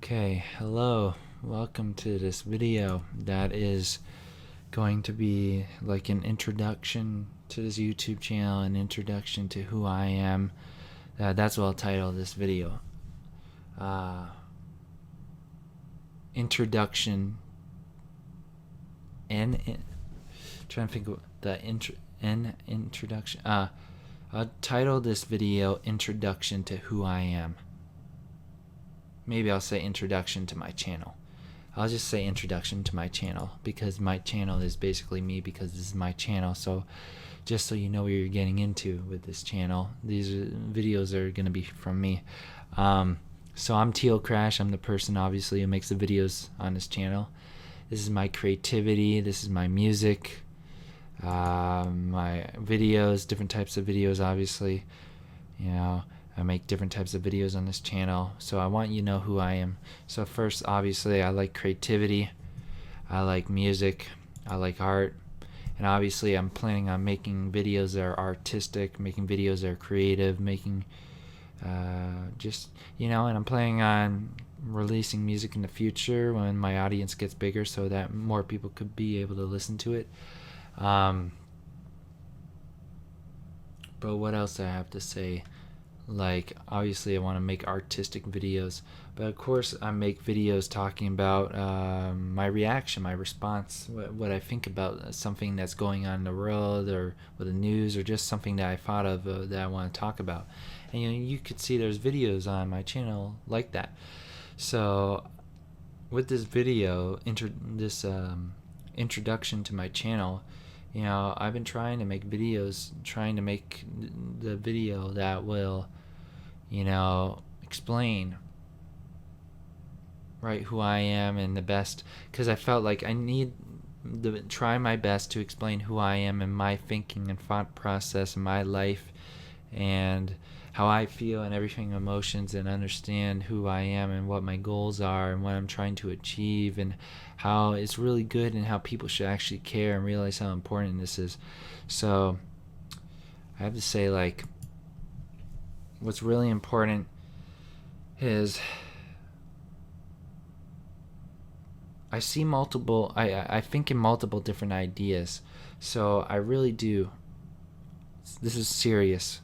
Okay, hello. Welcome to this video that is going to be like an introduction to this YouTube channel, an introduction to who I am. That's what I'll title this video. Introduction and trying to think of the introduction. I'll title this video Introduction to Who I Am. Maybe I'll say introduction to my channel. I'll just say introduction to my channel because my channel is basically me, because this is my channel. So just so you know what you're getting into with this channel, these videos are going to be from me. So I'm Teal Crash. I'm the person obviously who makes the videos on this channel. This is my creativity. This is my music, my videos, different types of videos obviously. You know, I make different types of videos on this channel, so I want you to know who I am. So first, obviously, I like creativity, I like music, I like art, and obviously I'm planning on making videos that are artistic, making videos that are creative, making and I'm planning on releasing music in the future when my audience gets bigger so that more people could be able to listen to it. But what else do I have to say? Like, obviously I want to make artistic videos, but of course I make videos talking about my reaction, my response, what I think about something that's going on in the world or with the news, or just something that I thought of that I want to talk about. And you could see there's videos on my channel like that. So with this video, introduction to my channel, I've been trying to make videos, trying to make the video that will, explain right who I am and the best, because I felt like I need to try my best to explain who I am and my thinking and thought process and my life and how I feel and everything, emotions, and understand who I am and what my goals are and what I'm trying to achieve, and how it's really good and how people should actually care and realize how important this is. So I have to say, like, what's really important is I think in multiple different ideas. So I really do. This is serious.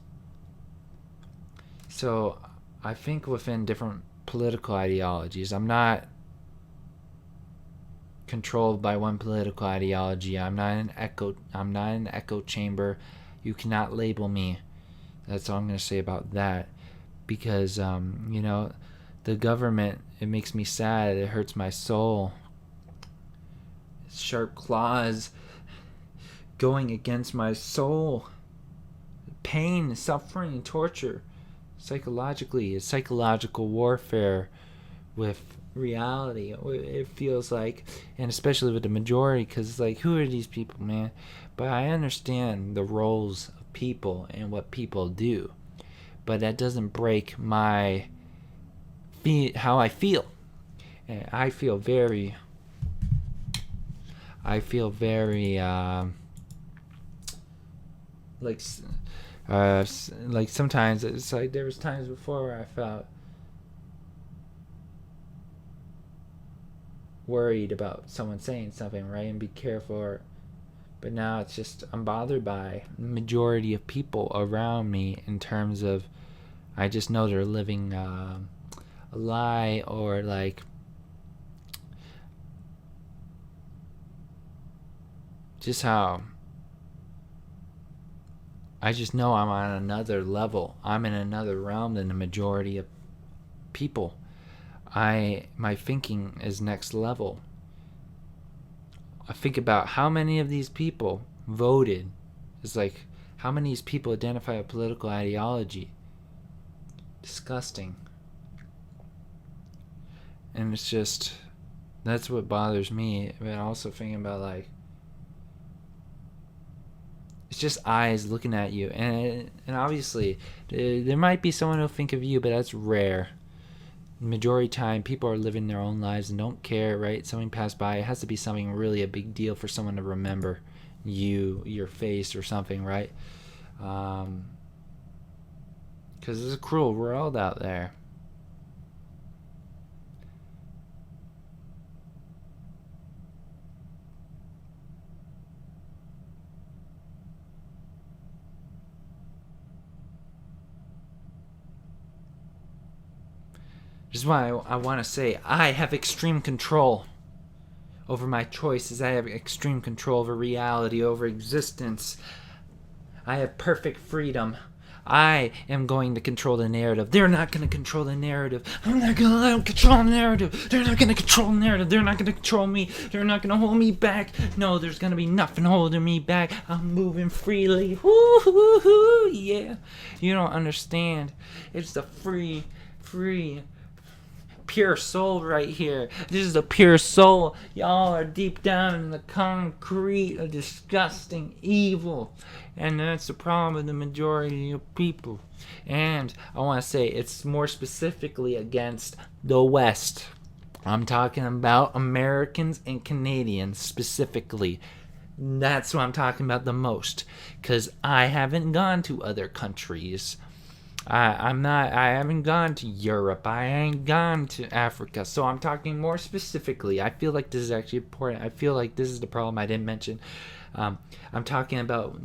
So I think within different political ideologies. I'm not controlled by one political ideology. I'm not an echo chamber. You cannot label me. That's all I'm going to say about that. Because the government, it makes me sad. It hurts my soul. Sharp claws going against my soul. Pain, suffering, torture. Psychologically, it's psychological warfare with reality, it feels like, and especially with the majority, because it's like, who are these people, man? But I understand the roles of people and what people do, but that doesn't break my how I feel. And I feel very like sometimes it's like there was times before where I felt worried about someone saying something, right, and be careful. But now it's just I'm bothered by the majority of people around me, in terms of I just know they're living a lie, or like just how I just know I'm on another level. I'm in another realm than the majority of people. My thinking is next level. I think about how many of these people voted. It's like, how many of these people identify a political ideology? Disgusting. And it's just, that's what bothers me. But also thinking about, like, it's just eyes looking at you, and obviously there might be someone who'll think of you, but that's rare. Majority of the time, people are living their own lives and don't care, right? Something passed by, it has to be something really a big deal for someone to remember your face or something, right? Because it's a cruel world out there. This is why I want to say I have extreme control over my choices. I have extreme control over reality, over existence. I have perfect freedom. I am going to control the narrative. They're not going to control the narrative. I'm not going to let them control the narrative. They're not going to control the narrative. They're not going to control me. They're not going to hold me back. No, there's going to be nothing holding me back. I'm moving freely. Woo-hoo-hoo, yeah. You don't understand. It's the free, pure soul right here. This is the pure soul. Y'all are deep down in the concrete of disgusting evil. And that's the problem with the majority of people. And I want to say it's more specifically against the West. I'm talking about Americans and Canadians specifically. That's what I'm talking about the most. Because I haven't gone to other countries. I haven't gone to Europe. I ain't gone to Africa. So I'm talking more specifically. I feel like this is actually important. I feel like this is the problem I didn't mention. I'm talking about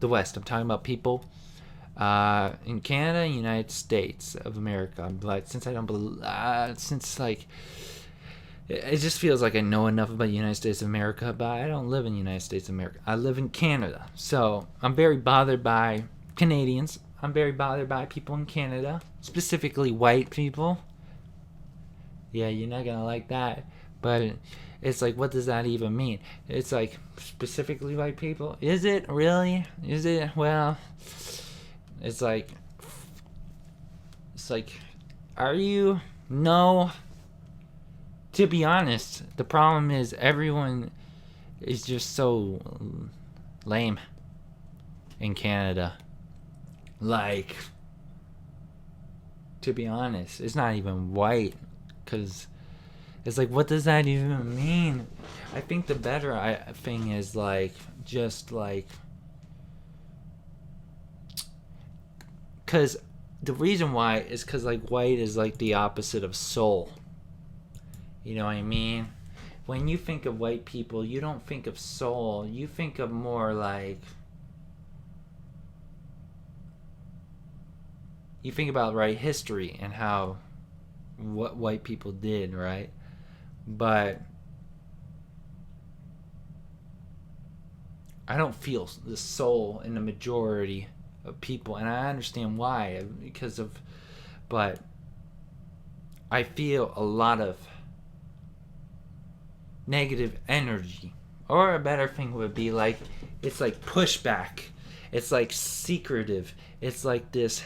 the West. I'm talking about people in Canada and United States of America. But since I don't believe, it just feels like I know enough about the United States of America, but I don't live in the United States of America. I live in Canada. So I'm very bothered by Canadians. I'm very bothered by people in Canada, specifically white people. Yeah, you're not gonna like that, but it's like, what does that even mean? It's like, specifically white people? Is it really? Is it? Well, it's like, are you? No. To be honest, the problem is everyone is just so lame in Canada. Like, to be honest, it's not even white, because it's like, what does that even mean? I think the better thing is like, just like, because the reason why is because like white is like the opposite of soul. You know what I mean? When you think of white people, you don't think of soul. You think of more like, you think about, right, history and how what white people did, right? But I don't feel the soul in the majority of people, and I understand why, but I feel a lot of negative energy. Or a better thing would be like, it's like pushback. It's like secretive. It's like this.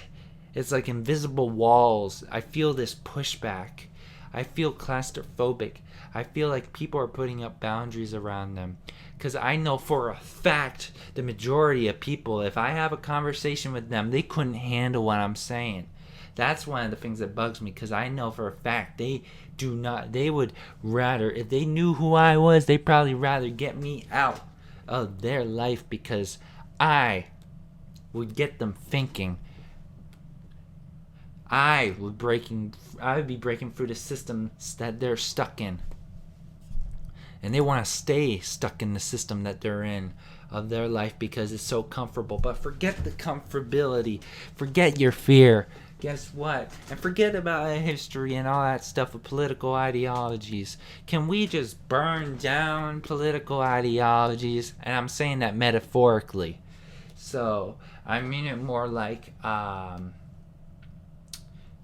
It's like invisible walls. I feel this pushback. I feel claustrophobic. I feel like people are putting up boundaries around them. Because I know for a fact the majority of people, if I have a conversation with them, they couldn't handle what I'm saying. That's one of the things that bugs me, because I know for a fact they would rather, if they knew who I was, they'd probably rather get me out of their life, because I would get them thinking. I would be breaking through the systems that they're stuck in. And they want to stay stuck in the system that they're in of their life because it's so comfortable. But forget the comfortability. Forget your fear. Guess what? And forget about history and all that stuff of political ideologies. Can we just burn down political ideologies? And I'm saying that metaphorically. So, I mean it more like,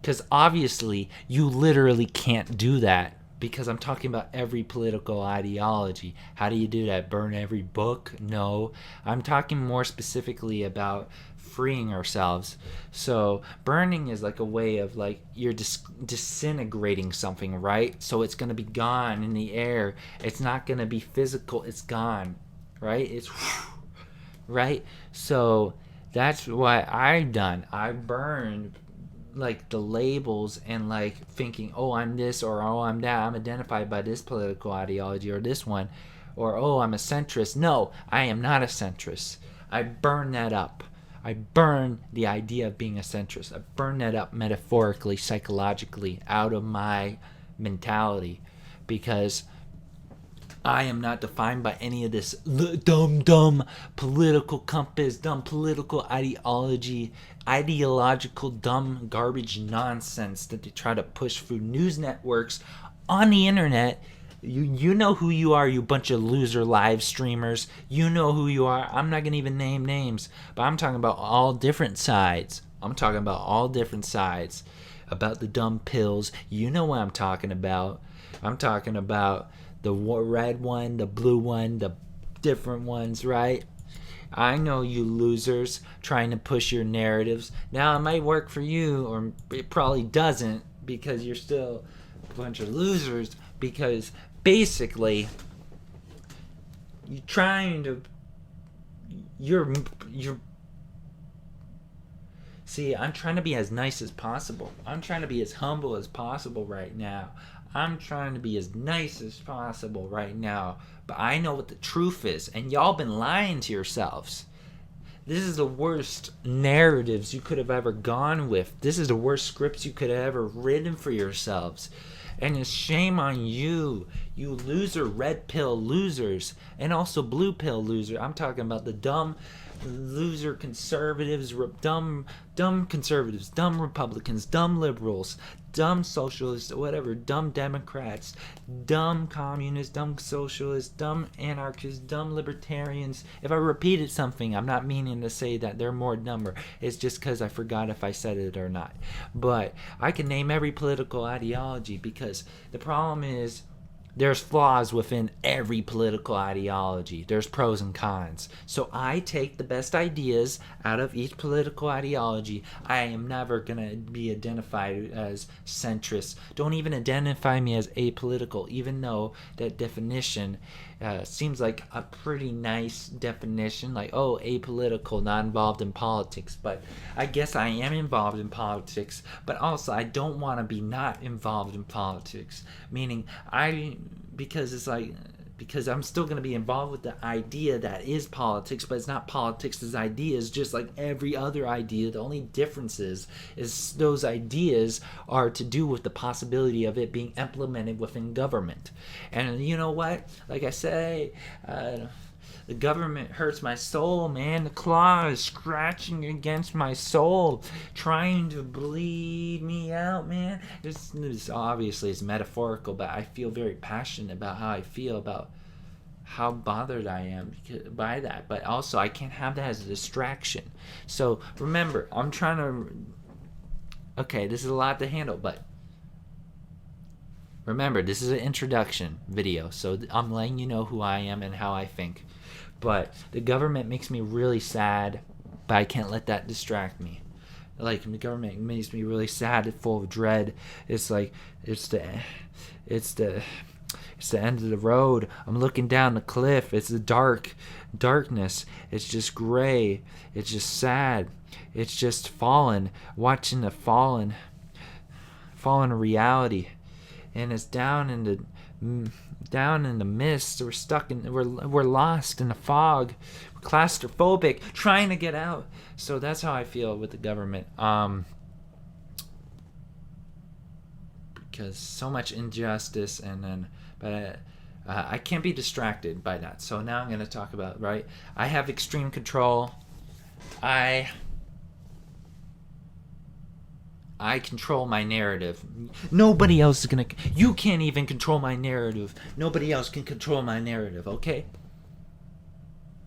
because obviously you literally can't do that, because I'm talking about every political ideology. How do you do that? Burn every book? No. I'm talking more specifically about freeing ourselves. So burning is like a way of like, you're disintegrating something, right? So it's going to be gone in the air. It's not going to be physical. It's gone, right? It's right? So that's what I've done. I burned like the labels and like thinking, oh, I'm this, or oh, I'm that, I'm identified by this political ideology or this one, or oh, I'm a centrist. No, I am not a centrist. I burn that up. I burn the idea of being a centrist. I burn that up metaphorically, psychologically, out of my mentality, because I am not defined by any of this dumb political compass, dumb political ideology, ideological dumb garbage nonsense that they try to push through news networks on the internet. You know who you are, you bunch of loser live streamers. You know who you are. I'm not going to even name names, but I'm talking about all different sides. I'm talking about all different sides. About the dumb pills. You know what I'm talking about. I'm talking about the red one, the blue one, the different ones, right? I know you losers trying to push your narratives. Now, it might work for you, or it probably doesn't, because you're still a bunch of losers, because basically you're trying to you're see, I'm trying to be as nice as possible. I'm trying to be as humble as possible right now. I'm trying to be as nice as possible right now, but I know what the truth is, and y'all been lying to yourselves. This is the worst narratives you could have ever gone with. This is the worst scripts you could have ever written for yourselves. And it's shame on you, you loser red pill losers, and also blue pill losers. I'm talking about the dumb loser conservatives, dumb conservatives, dumb Republicans, dumb liberals, dumb socialists, whatever, dumb Democrats, dumb communists, dumb socialists, dumb anarchists, dumb libertarians. If I repeated something, I'm not meaning to say that they're more dumber. It's just because I forgot if I said it or not. But I can name every political ideology, because the problem is there's flaws within every political ideology. There's pros and cons. So I take the best ideas out of each political ideology. I am never going to be identified as centrist. Don't even identify me as apolitical, even though that definition seems like a pretty nice definition. Like, oh, apolitical, not involved in politics. But I guess I am involved in politics. But also, I don't want to be not involved in politics. Meaning, because I'm still going to be involved with the idea that is politics, but it's not politics as ideas, just like every other idea. The only difference is those ideas are to do with the possibility of it being implemented within government. And you know what? Like I say, the government hurts my soul, man. The claw is scratching against my soul, trying to bleed me out, man. This obviously is metaphorical, but I feel very passionate about how I feel about how bothered I am by that. But also, I can't have that as a distraction. So remember, I'm trying to... Okay, this is a lot to handle, but remember, this is an introduction video, so I'm letting you know who I am and how I think. But the government makes me really sad, but I can't let that distract me. Like, the government makes me really sad, full of dread. It's like it's the end of the road. I'm looking down the cliff. It's the darkness. It's just gray. It's just sad. It's just fallen. Watching the fallen reality, and it's down in the mist. We're lost in the fog. We're claustrophobic, trying to get out. So that's how I feel with the government. Because so much injustice, but I can't be distracted by that. So now I'm going to talk about, right? I have extreme control. I control my narrative. Nobody else is gonna... You can't even control my narrative. Nobody else can control my narrative, okay?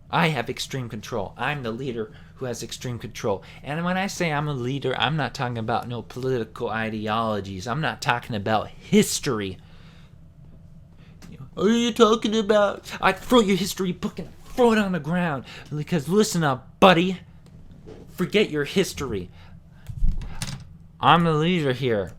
I have extreme control. I'm the leader who has extreme control. And when I say I'm a leader, I'm not talking about no political ideologies. I'm not talking about history. What are you talking about? I'd throw your history book and throw it on the ground. Because listen up, buddy. Forget your history. I'm the leader here,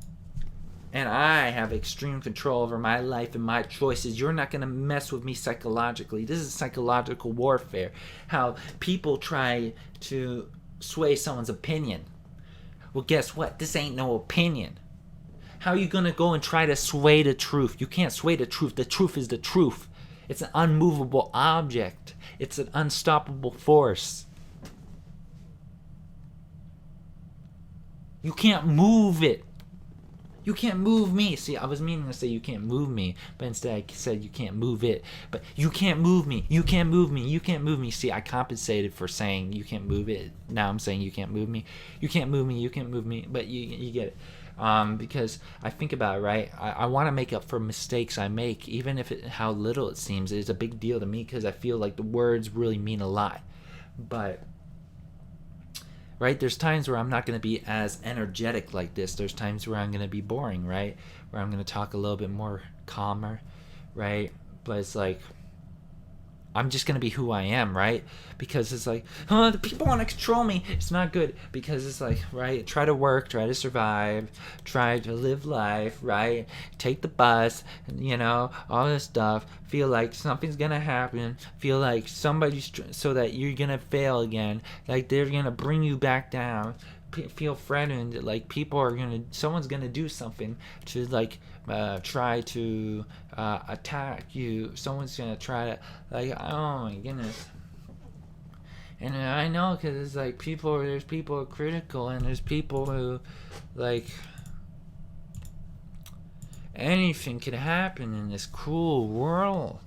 and I have extreme control over my life and my choices. You're not going to mess with me psychologically. This is psychological warfare. How people try to sway someone's opinion. Well, guess what? This ain't no opinion. How are you going to go and try to sway the truth? You can't sway the truth. The truth is the truth. It's an unmovable object. It's an unstoppable force. You can't move it. You can't move me. See, I was meaning to say you can't move me, but instead I said you can't move it. But you can't move me. You can't move me. You can't move me. See, I compensated for saying you can't move it. Now I'm saying you can't move me. You can't move me. You can't move me. But you get it. Because I think about it, right? I want to make up for mistakes I make, even if how little it seems. It's a big deal to me because I feel like the words really mean a lot. But right, there's times where I'm not going to be as energetic like this. There's times where I'm going to be boring, right? Where I'm going to talk a little bit more calmer, right? But it's like I'm just going to be who I am, right? Because it's like, the people want to control me. It's not good because it's like, right, try to work, try to survive, try to live life, right? Take the bus, all this stuff. Feel like something's going to happen. Feel like somebody's, so that you're going to fail again. Like they're going to bring you back down. Feel threatened, like someone's gonna do something to like try to attack you. Someone's gonna try to, like, oh my goodness. And I know, because it's like there's people who are critical, and there's people who, like, anything could happen in this cruel world.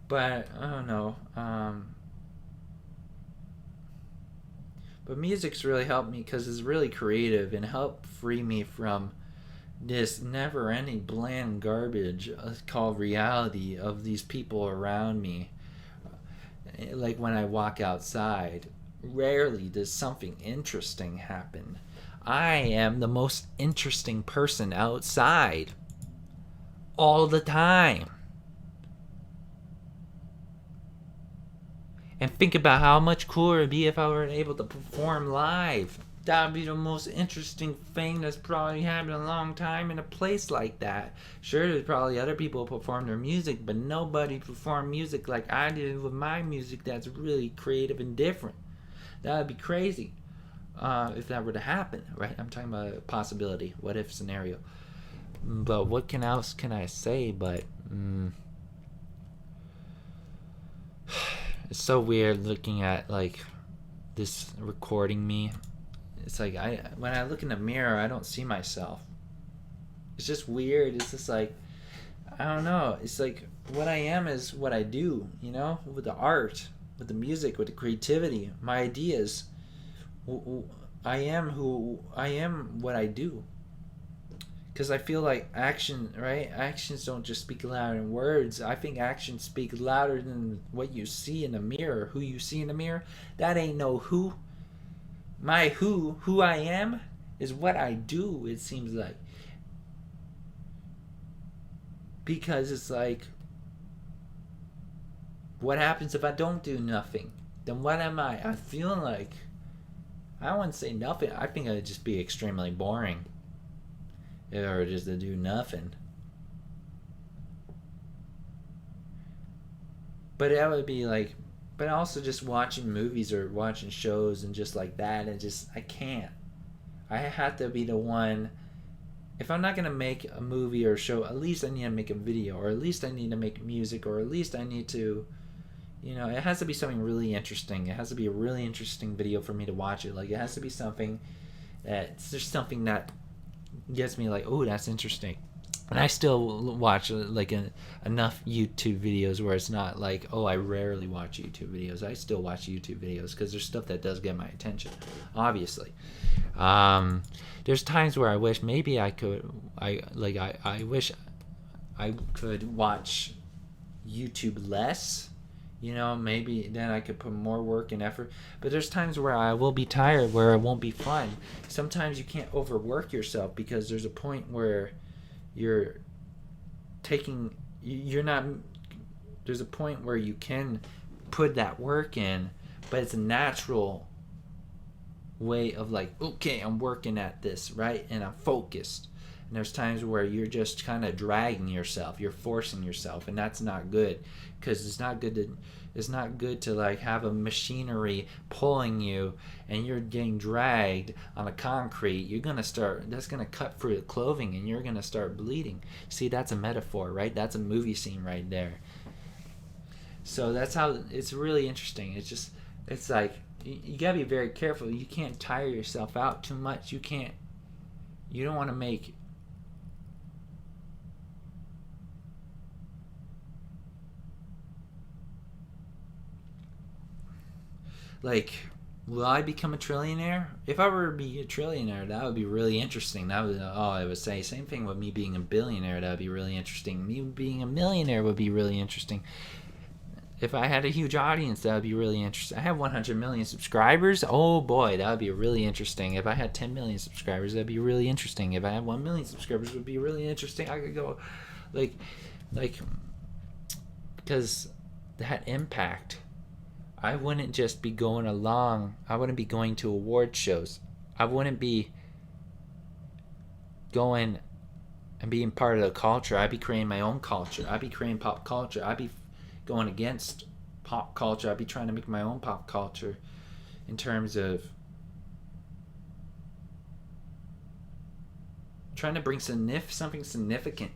But I don't know. But music's really helped me because it's really creative and helped free me from this never-ending bland garbage called reality of these people around me. Like when I walk outside, rarely does something interesting happen. I am the most interesting person outside all the time. And think about how much cooler it would be if I were able to perform live. That would be the most interesting thing that's probably happened in a long time in a place like that. Sure, there's probably other people who perform their music, but nobody performed music like I did with my music that's really creative and different. That would be crazy if that were to happen, right? I'm talking about a possibility, what if scenario. But what else can I say but... It's so weird looking at like this recording me. It's like when I look in the mirror, I don't see myself. It's just weird. It's just like, I don't know. It's like what I am is what I do, with the art, with the music, with the creativity, my ideas. I am what I do. Because I feel like action, right? Actions don't just speak louder than words. I think actions speak louder than what you see in the mirror. Who you see in the mirror, that ain't no who. My who I am, is what I do, it seems like. Because it's like, what happens if I don't do nothing? Then what am I? I feel like, I wouldn't say nothing. I think I'd just be extremely boring. Or just to do nothing. But that would be like, but also just watching movies or watching shows and just like that, and just, I can't. I have to be the one. If I'm not going to make a movie or a show, at least I need to make a video, or at least I need to make music, or at least I need to, it has to be something really interesting. It has to be a really interesting video for me to watch it. Like, it has to be something that's just something that gets me like, oh, that's interesting. And I still watch like enough YouTube videos where it's not like, oh, I rarely watch YouTube videos. I still watch YouTube videos because there's stuff that does get my attention, obviously. There's times where I wish maybe I could, I wish I could watch YouTube less. Maybe then I could put more work and effort. But there's times where I will be tired, where it won't be fun. Sometimes you can't overwork yourself because there's a point where there's a point where you can put that work in, but it's a natural way of like, okay, I'm working at this, right? And I'm focused. And there's times where you're just kind of dragging yourself, you're forcing yourself, and that's not good, because it's not good to like have a machinery pulling you and you're getting dragged on a concrete. That's gonna cut through the clothing and you're gonna start bleeding. See, that's a metaphor, right? That's a movie scene right there. So that's how it's really interesting. It's like you gotta be very careful. You can't tire yourself out too much. You can't You don't want to make like, will I become a trillionaire? If I were to be a trillionaire, that would be really interesting. That would, I would say, same thing with me being a billionaire. That would be really interesting. Me being a millionaire would be really interesting. If I had a huge audience, that would be really interesting. I have 100 million subscribers. Oh boy, that would be really interesting. If I had 10 million subscribers, that'd be really interesting. If I had 1 million subscribers, it would be really interesting. I could go, like, because that impact. I wouldn't just be going along. I wouldn't be going to award shows. I wouldn't be going and being part of the culture. I'd be creating my own culture. I'd be creating pop culture. I'd be going against pop culture. I'd be trying to make my own pop culture in terms of trying to bring something significant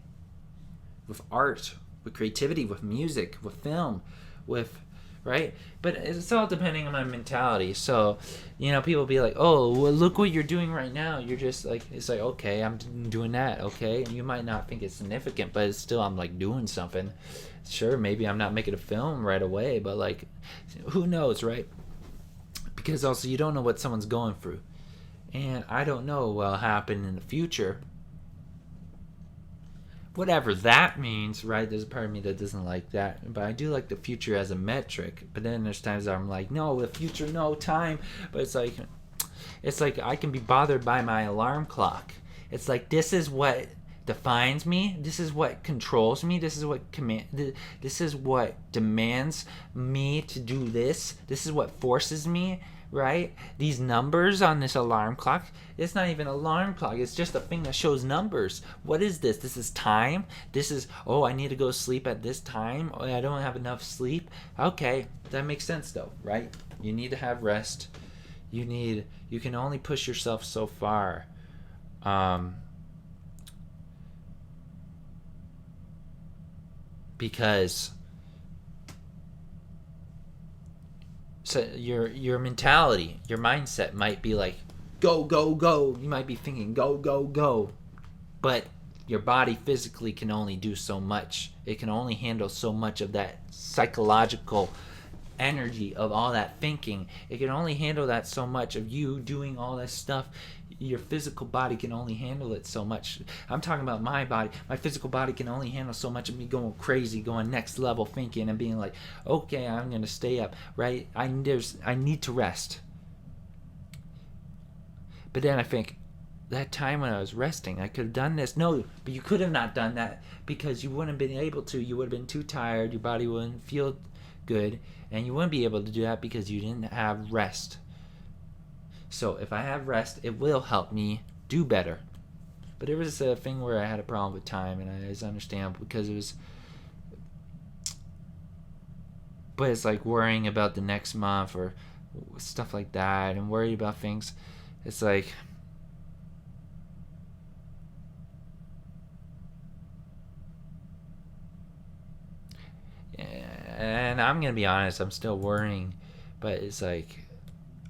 with art, with creativity, with music, with film, with right? But it's all depending on my mentality. So, people be like, oh, well, look what you're doing right now. You're just like, it's like, okay, I'm doing that, okay? And you might not think it's significant, but it's still, I'm like doing something. Sure, maybe I'm not making a film right away, but like, who knows, right? Because also, you don't know what someone's going through. And I don't know what'll happen in the future. Whatever that means, right? There's a part of me that doesn't like that, but I do like the future as a metric. But then there's times I'm like, no, the future, no time. But it's like I can be bothered by my alarm clock. It's like, this is what defines me. This is what controls me. This is what This is what demands me to do this. This is what forces me. Right? These numbers on this alarm clock, it's not even an alarm clock. It's just a thing that shows numbers. What is this? This is time? This is, I need to go sleep at this time. Oh, I don't have enough sleep. Okay, that makes sense though, right? You need to have rest. You can only push yourself so far. Because so your mentality, your mindset might be like, go, go, go. You might be thinking, go, go, go. But your body physically can only do so much. It can only handle so much of that psychological energy of all that thinking. It can only handle that so much of you doing all this stuff. Your physical body can only handle it so much. I'm talking about my body. My physical body can only handle so much of me going crazy, going next level thinking and being like, okay, I'm going to stay up, right? I need to rest. But then I think, that time when I was resting, I could have done this. No, but you could have not done that because you wouldn't have been able to. You would have been too tired. Your body wouldn't feel good. And you wouldn't be able to do that because you didn't have rest. So if I have rest, it will help me do better. But there was a thing where I had a problem with time, and I just understand because it was. But it's like worrying about the next month or stuff like that, and worry about things. It's like. And I'm gonna be honest, I'm still worrying, but it's like.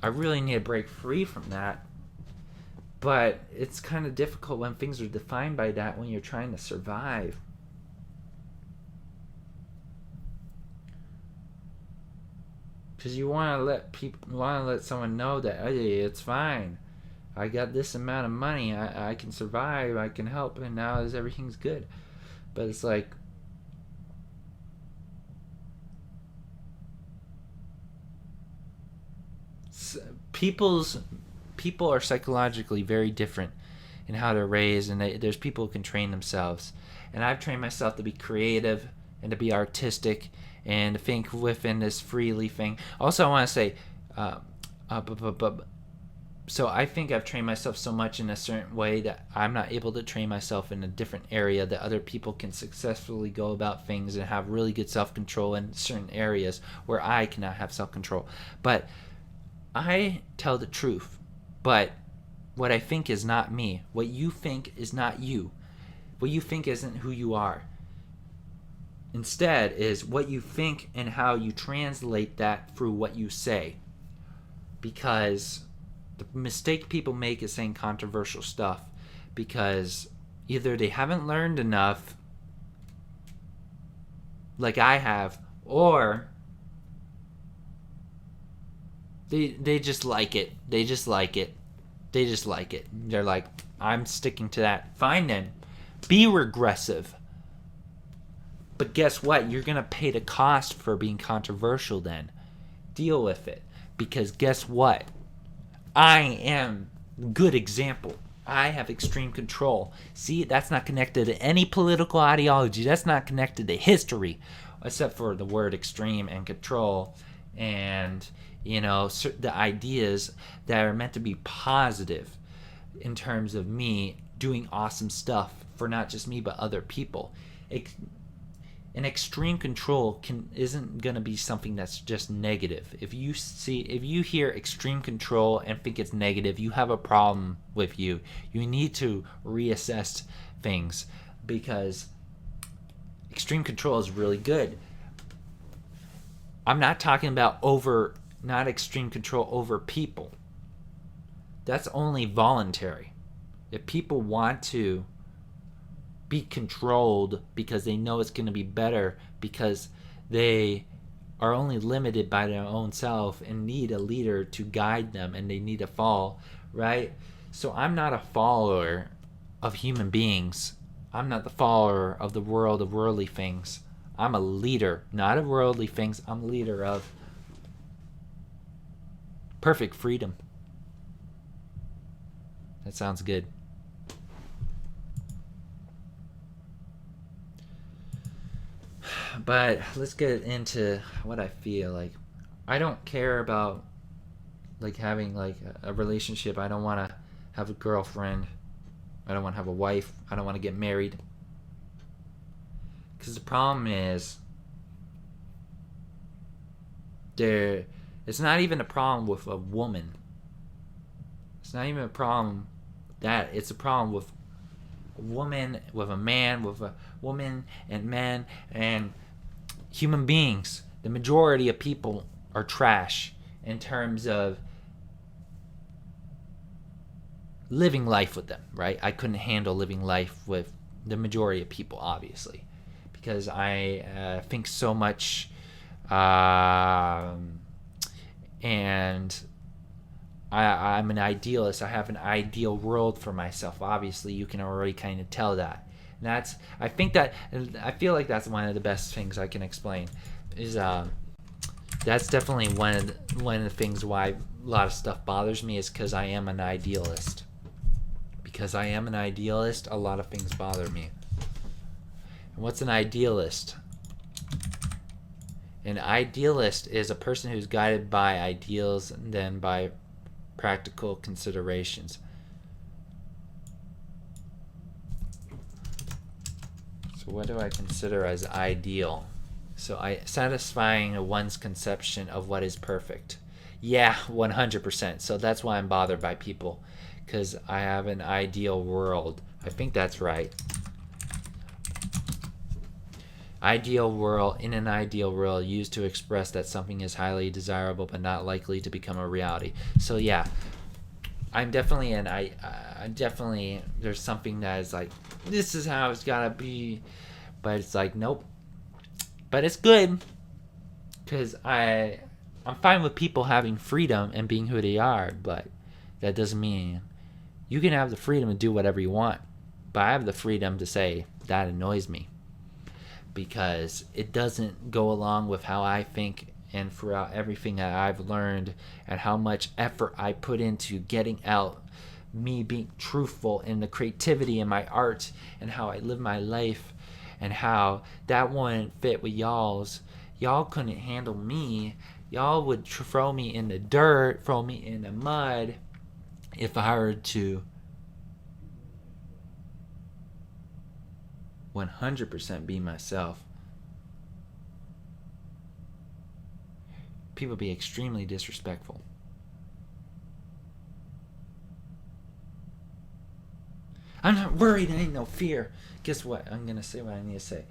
I really need to break free from that. But it's kind of difficult when things are defined by that when you're trying to survive. Because you want to let someone know that, hey, it's fine. I got this amount of money. I can survive. I can help, and now everything's good. But it's like. People are psychologically very different in how they're raised, and there's people who can train themselves, and I've trained myself to be creative and to be artistic and to think within this freely thing. Also, I want to say, so I think I've trained myself so much in a certain way that I'm not able to train myself in a different area that other people can successfully go about things and have really good self-control in certain areas where I cannot have self-control. But I tell the truth, but what I think is not me. What you think is not you. What you think isn't who you are. Instead is what you think and how you translate that through what you say. Because the mistake people make is saying controversial stuff. because either they haven't learned enough like I have, or they just like it. They just like it. They just like it. They're like, I'm sticking to that. Fine then. Be regressive. But guess what? You're going to pay the cost for being controversial then. Deal with it. Because guess what? I am a good example. I have extreme control. See, that's not connected to any political ideology. That's not connected to history, except for the word extreme and control and, you know, the ideas that are meant to be positive in terms of me doing awesome stuff for not just me but other people. An extreme control isn't going to be something that's just negative. If you hear extreme control and think it's negative, you have a problem with you. You need to reassess things, because extreme control is really good. I'm not talking about not extreme control over people. That's only voluntary. If people want to be controlled because they know it's going to be better, because they are only limited by their own self and need a leader to guide them, and they need to fall, right? So I'm not a follower of human beings. I'm not the follower of the world of worldly things. I'm a leader, not of worldly things. I'm a leader of perfect freedom. That sounds good. But let's get into what I feel like. I don't care about like having like a relationship. I don't want to have a girlfriend. I don't want to have a wife. I don't want to get married. Because the problem is, it's not even a problem with a woman. It's not even a problem that. It's a problem with a woman, with a man, with a woman, and men, and human beings. The majority of people are trash in terms of living life with them, right? I couldn't handle living life with the majority of people, obviously, because I think so much, and I'm an idealist. I have an ideal world for myself. Obviously, you can already kind of tell that. And I feel like that's one of the best things I can explain. Is that's definitely one of the things why a lot of stuff bothers me, is because I am an idealist. Because I am an idealist, a lot of things bother me. And what's an idealist? An idealist is a person who's guided by ideals and then by practical considerations. So what do I consider as ideal? So satisfying one's conception of what is perfect. Yeah, 100%. So that's why I'm bothered by people, because I have an ideal world. I think that's right. Ideal world, in an ideal world, used to express that something is highly desirable but not likely to become a reality. So yeah, I'm definitely definitely, there's something that is like, this is how it's gotta be, but it's like, nope. But it's good, because I'm fine with people having freedom and being who they are, but that doesn't mean you can have the freedom to do whatever you want, but I have the freedom to say that annoys me, because it doesn't go along with how I think, and throughout everything that I've learned and how much effort I put into getting out, me being truthful in the creativity in my art and how I live my life, and how that wouldn't fit with y'all's. Y'all couldn't handle me. Y'all would throw me in the dirt, throw me in the mud if I were to 100% be myself. People be extremely disrespectful. I'm not worried. I ain't no fear. Guess what? I'm going to say what I need to say.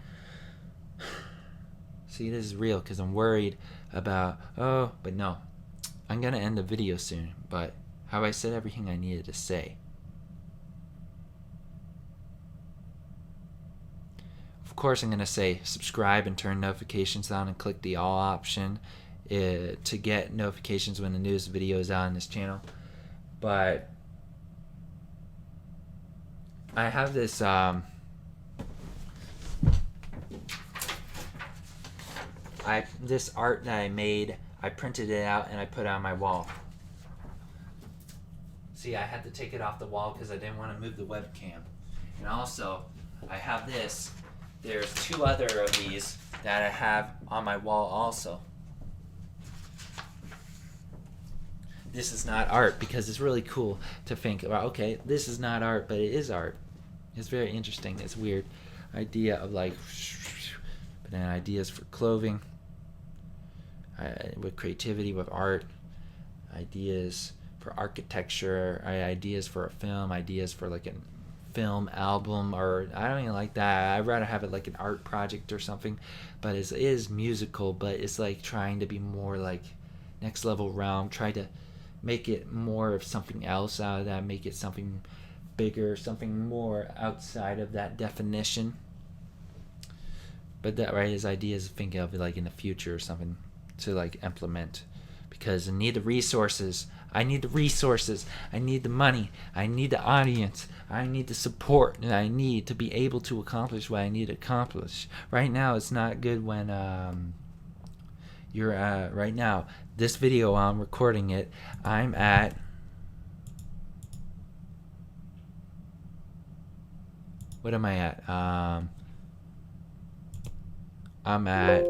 See, this is real, because I'm worried about, but no. I'm going to end the video soon, but have I said everything I needed to say? Of course, I'm going to say subscribe and turn notifications on and click the all option to get notifications when the newest video is on this channel. But I have this this art that I made. I printed it out and I put it on my wall. See, I had to take it off the wall because I didn't want to move the webcam. And also, I have this. There's 2 other of these that I have on my wall also. This is not art, because it's really cool to think about, okay, this is not art, but it is art. It's very interesting. It's weird idea of like, but then ideas for clothing, with creativity, with art, ideas for architecture, ideas for a film, ideas for like a film album, or I don't even like that. I'd rather have it like an art project or something, but it is musical, but it's like trying to be more like next level realm, try to make it more of something else out of that, make it something bigger, something more outside of that definition. But that, right, his idea is thinking of it like in the future or something to like implement, because I need the resources. I need the resources. I need the money. I need the audience. I need the support, and I need to be able to accomplish what I need to accomplish. Right now, it's not good when you're right now. This video, I'm recording it. I'm at what am I at? I'm at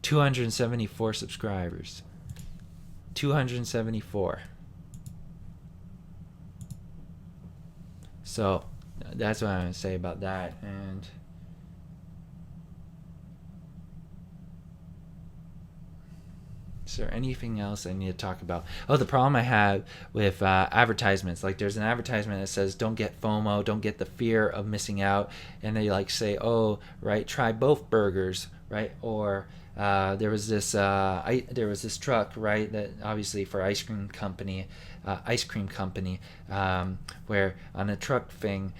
274 subscribers. 274. So that's what I'm going to say about that. And is there anything else I need to talk about? Oh, the problem I have with advertisements. Like, there's an advertisement that says, don't get FOMO, don't get the fear of missing out. And they like say, oh, right, try both burgers, right? Or there was this truck, right, that obviously for ice cream company, where on a truck thing,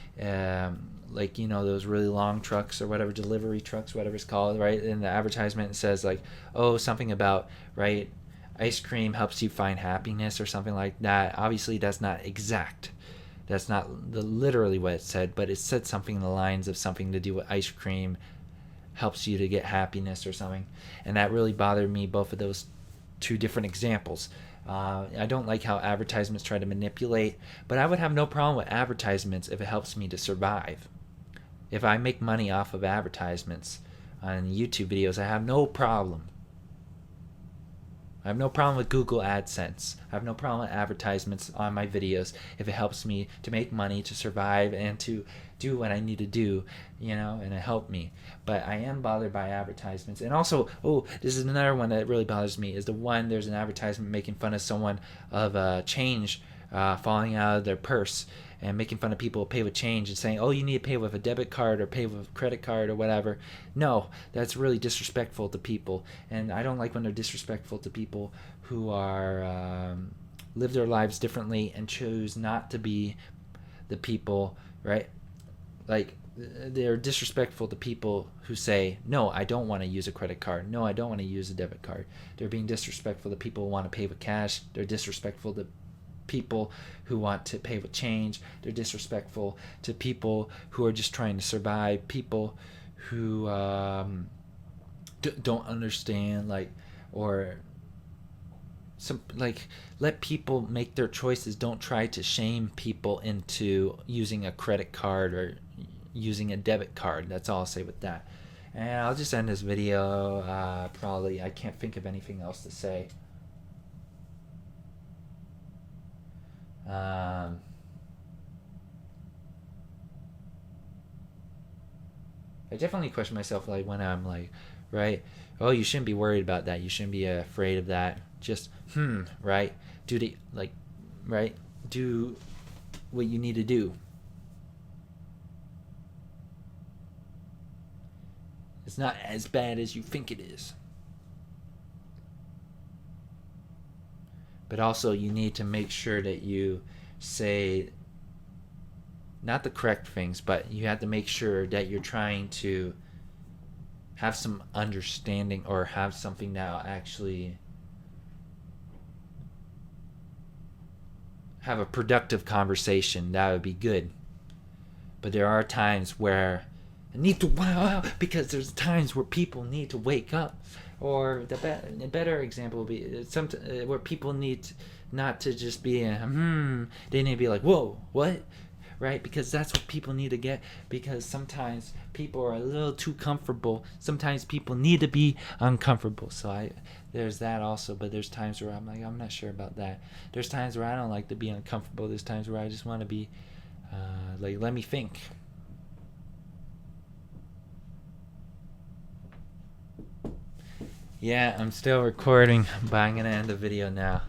like, you know, those really long trucks or whatever, delivery trucks, whatever it's called, right? In the advertisement, it says like, oh, something about, right, ice cream helps you find happiness or something like that. Obviously, that's not exact. That's not literally what it said, but it said something in the lines of something to do with ice cream helps you to get happiness or something. And that really bothered me, both of those 2 different examples. I don't like how advertisements try to manipulate, but I would have no problem with advertisements if it helps me to survive. If I make money off of advertisements on YouTube videos, I have no problem. I have no problem with Google AdSense. I have no problem with advertisements on my videos if it helps me to make money, to survive, and to do what I need to do, you know, and it helped me. But I am bothered by advertisements. And also, oh, this is another one that really bothers me, is the one, there's an advertisement making fun of someone of change falling out of their purse, and making fun of people who pay with change and saying, oh, you need to pay with a debit card or pay with a credit card or whatever. No, that's really disrespectful to people. And I don't like when they're disrespectful to people who are live their lives differently and choose not to be the people, right? Like, they're disrespectful to people who say, no, I don't want to use a credit card. No, I don't want to use a debit card. They're being disrespectful to people who want to pay with cash. They're disrespectful to people who want to pay with change. They're disrespectful to people who are just trying to survive. People who don't understand, like, or some, like, let people make their choices. Don't try to shame people into using a credit card or using a debit card. That's all I'll say with that. And I'll just end this video. Probably, I can't think of anything else to say. I definitely question myself, like, when I'm like, right, oh, you shouldn't be worried about that, you shouldn't be afraid of that, just right, do the, like, right, do what you need to do. It's not as bad as you think it is. But also, you need to make sure that you say not the correct things, but you have to make sure that you're trying to have some understanding or have something that will actually have a productive conversation. That would be good. But there are times where I need to wow, because there's times where people need to wake up. Or the better example would be where people need not to just be they need to be like, whoa, what? Right? Because that's what people need to get. Because sometimes people are a little too comfortable. Sometimes people need to be uncomfortable. So there's that also. But there's times where I'm like, I'm not sure about that. There's times where I don't like to be uncomfortable. There's times where I just want to be like, let me think. Yeah, I'm still recording, but I'm gonna end the video now.